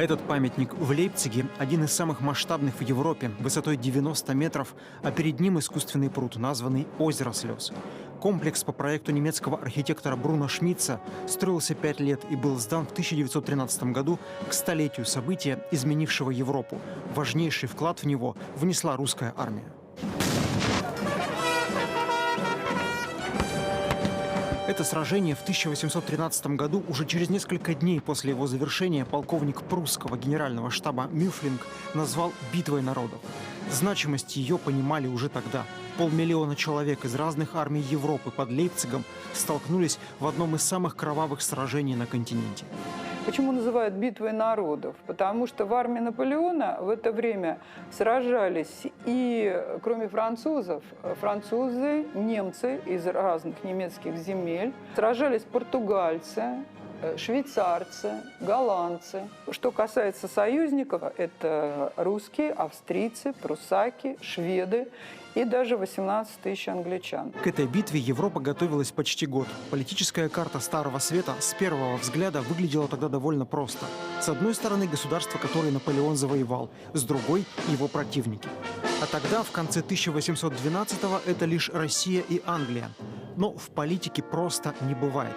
Этот памятник в Лейпциге один из самых масштабных в Европе, высотой 90 метров, а перед ним искусственный пруд, названный «Озеро слез». Комплекс по проекту немецкого архитектора Бруно Шмидца строился 5 лет и был сдан в 1913 году к столетию события, изменившего Европу. Важнейший вклад в него внесла русская армия. Это сражение в 1813 году, уже через несколько дней после его завершения, полковник прусского генерального штаба Мюфлинг назвал «битвой народов». Значимость ее понимали уже тогда. 500 000 человек из разных армий Европы под Лейпцигом столкнулись в одном из самых кровавых сражений на континенте. Почему называют битвой народов? Потому что в армии Наполеона в это время сражались и, кроме французов, французы, немцы из разных немецких земель, сражались португальцы, швейцарцы, голландцы. Что касается союзников, это русские, австрийцы, прусаки, шведы и даже 18 000 англичан. К этой битве Европа готовилась почти год. Политическая карта Старого Света с первого взгляда выглядела тогда довольно просто. С одной стороны, государство, которое Наполеон завоевал, с другой – его противники. А тогда, в конце 1812-го, это лишь Россия и Англия. Но в политике просто не бывает.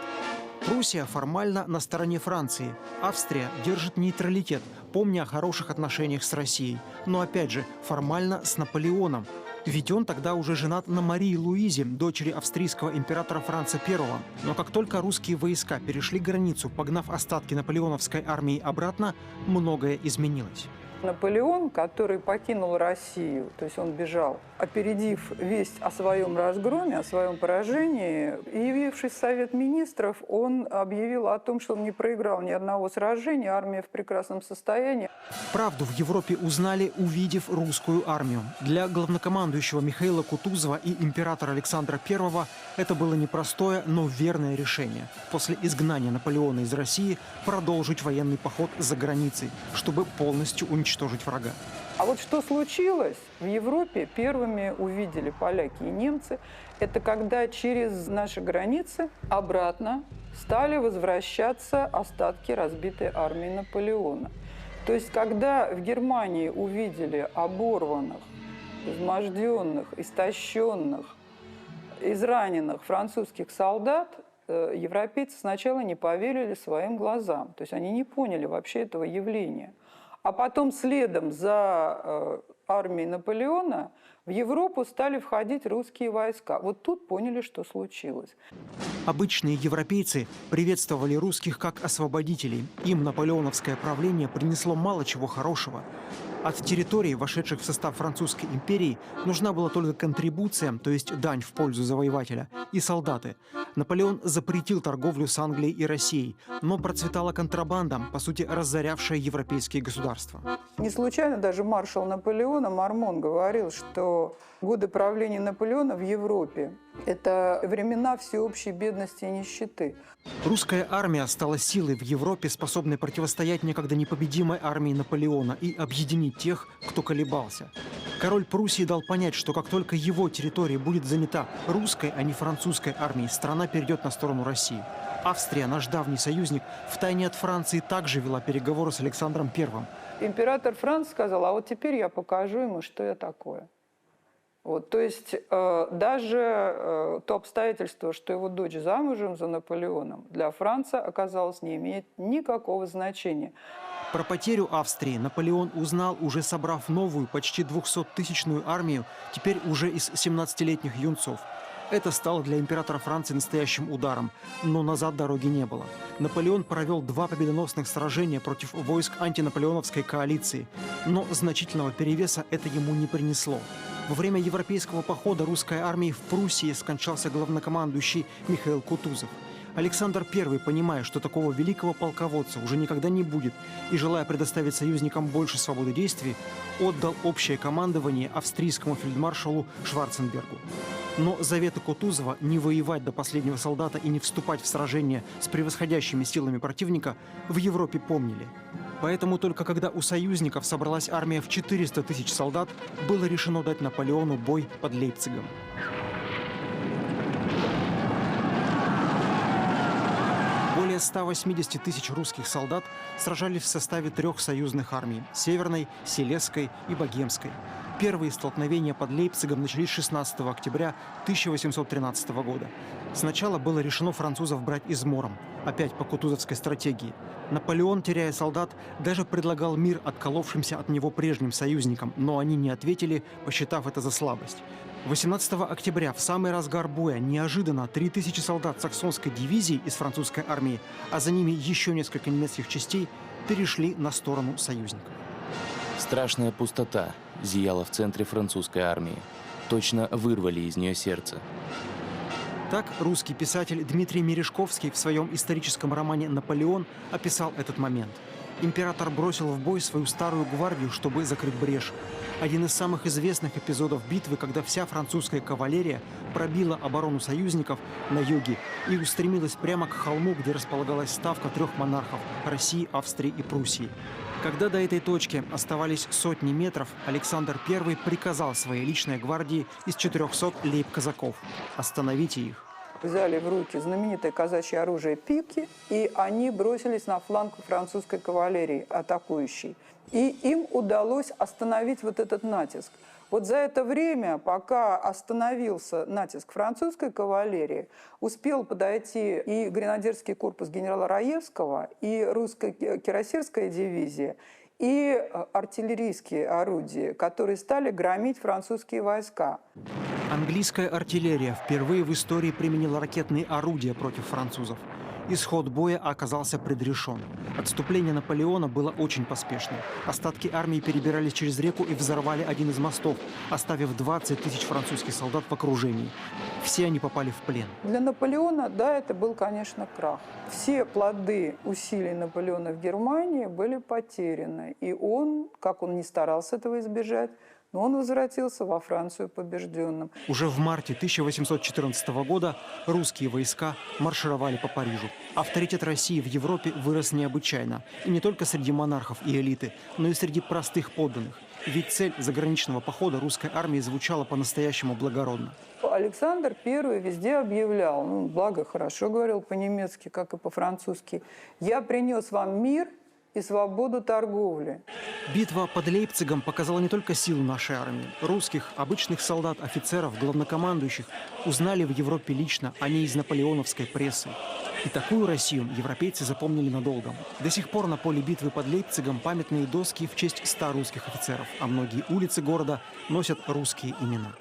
Пруссия формально на стороне Франции. Австрия держит нейтралитет, помня о хороших отношениях с Россией. Но опять же, формально с Наполеоном. Ведь он тогда уже женат на Марии Луизе, дочери австрийского императора Франца I. Но как только русские войска перешли границу, погнав остатки наполеоновской армии обратно, многое изменилось. Наполеон, который покинул Россию, то есть он бежал, опередив весть о своем разгроме, о своем поражении, и явившись в Совет Министров, он объявил о том, что он не проиграл ни одного сражения, армия в прекрасном состоянии. Правду в Европе узнали, увидев русскую армию. Для главнокомандующего Михаила Кутузова и императора Александра I это было непростое, но верное решение. После изгнания Наполеона из России продолжить военный поход за границей, чтобы полностью уничтожить врага. А вот что случилось в Европе, первыми увидели поляки и немцы, это когда через наши границы обратно стали возвращаться остатки разбитой армии Наполеона. То есть, когда в Германии увидели оборванных, изможденных, истощенных, израненных французских солдат, европейцы сначала не поверили своим глазам. То есть они не поняли вообще этого явления. А потом следом за армией Наполеона в Европу стали входить русские войска. Вот тут поняли, что случилось. Обычные европейцы приветствовали русских как освободителей. Им наполеоновское правление принесло мало чего хорошего. От территорий, вошедших в состав Французской империи, нужна была только контрибуция, то есть дань в пользу завоевателя, и солдаты. Наполеон запретил торговлю с Англией и Россией, но процветала контрабанда, по сути, разорявшая европейские государства. Не случайно даже маршал Наполеона Мармон говорил, что годы правления Наполеона в Европе – это времена всеобщей бедности и нищеты. Русская армия стала силой в Европе, способной противостоять некогда непобедимой армии Наполеона и объединить тех, кто колебался. Король Пруссии дал понять, что как только его территория будет занята русской, а не французской армией, страна перейдет на сторону России. Австрия, наш давний союзник, втайне от Франции также вела переговоры с Александром I. Император Франц сказал: а вот теперь я покажу ему, что я такое. Вот, то есть даже то обстоятельство, что его дочь замужем за Наполеоном, для Франца оказалось не имеет никакого значения. Про потерю Австрии Наполеон узнал, уже собрав новую, почти 200-тысячную армию, теперь уже из 17-летних юнцов. Это стало для императора Франции настоящим ударом, но назад дороги не было. Наполеон провел 2 победоносных сражения против войск антинаполеоновской коалиции, но значительного перевеса это ему не принесло. Во время европейского похода русской армии в Пруссии скончался главнокомандующий Михаил Кутузов. Александр I, понимая, что такого великого полководца уже никогда не будет, и желая предоставить союзникам больше свободы действий, отдал общее командование австрийскому фельдмаршалу Шварценбергу. Но заветы Кутузова не воевать до последнего солдата и не вступать в сражение с превосходящими силами противника в Европе помнили. Поэтому только когда у союзников собралась армия в 400 000 солдат, было решено дать Наполеону бой под Лейпцигом. Более 180 тысяч русских солдат сражались в составе 3 союзных армий – Северной, Силезской и Богемской. Первые столкновения под Лейпцигом начались 16 октября 1813 года. Сначала было решено французов брать измором, опять по кутузовской стратегии. Наполеон, теряя солдат, даже предлагал мир отколовшимся от него прежним союзникам, но они не ответили, посчитав это за слабость. 18 октября, в самый разгар боя, неожиданно 3000 солдат саксонской дивизии из французской армии, а за ними еще несколько немецких частей, перешли на сторону союзников. Страшная пустота зияла в центре французской армии. Точно вырвали из нее сердце. Так русский писатель Дмитрий Мережковский в своем историческом романе «Наполеон» описал этот момент. Император бросил в бой свою старую гвардию, чтобы закрыть брешь. Один из самых известных эпизодов битвы, когда вся французская кавалерия пробила оборону союзников на юге и устремилась прямо к холму, где располагалась ставка 3 монархов – России, Австрии и Пруссии. Когда до этой точки оставались сотни метров, Александр I приказал своей личной гвардии из 400 лейб-казаков – остановите их. Взяли в руки знаменитое казачье оружие пики, и они бросились на фланг французской кавалерии, атакующей. И им удалось остановить вот этот натиск. Вот за это время, пока остановился натиск французской кавалерии, успел подойти и гренадерский корпус генерала Раевского, и русская кирасирская дивизия, и артиллерийские орудия, которые стали громить французские войска. Английская артиллерия впервые в истории применила ракетные орудия против французов. Исход боя оказался предрешен. Отступление Наполеона было очень поспешным. Остатки армии перебирались через реку и взорвали один из мостов, оставив 20 тысяч французских солдат в окружении. Все они попали в плен. Для Наполеона, да, это был, конечно, крах. Все плоды усилий Наполеона в Германии были потеряны. И он, как он ни старался этого избежать, но он возвратился во Францию побежденным. Уже в марте 1814 года русские войска маршировали по Парижу. Авторитет России в Европе вырос необычайно. И не только среди монархов и элиты, но и среди простых подданных. Ведь цель заграничного похода русской армии звучала по-настоящему благородно. Александр I везде объявлял, благо хорошо говорил по-немецки, как и по-французски: «Я принес вам мир и свободу торговли». Битва под Лейпцигом показала не только силу нашей армии. Русских, обычных солдат, офицеров, главнокомандующих узнали в Европе лично, а не из наполеоновской прессы. И такую Россию европейцы запомнили надолго. До сих пор на поле битвы под Лейпцигом памятные доски в честь 100 русских офицеров, а многие улицы города носят русские имена.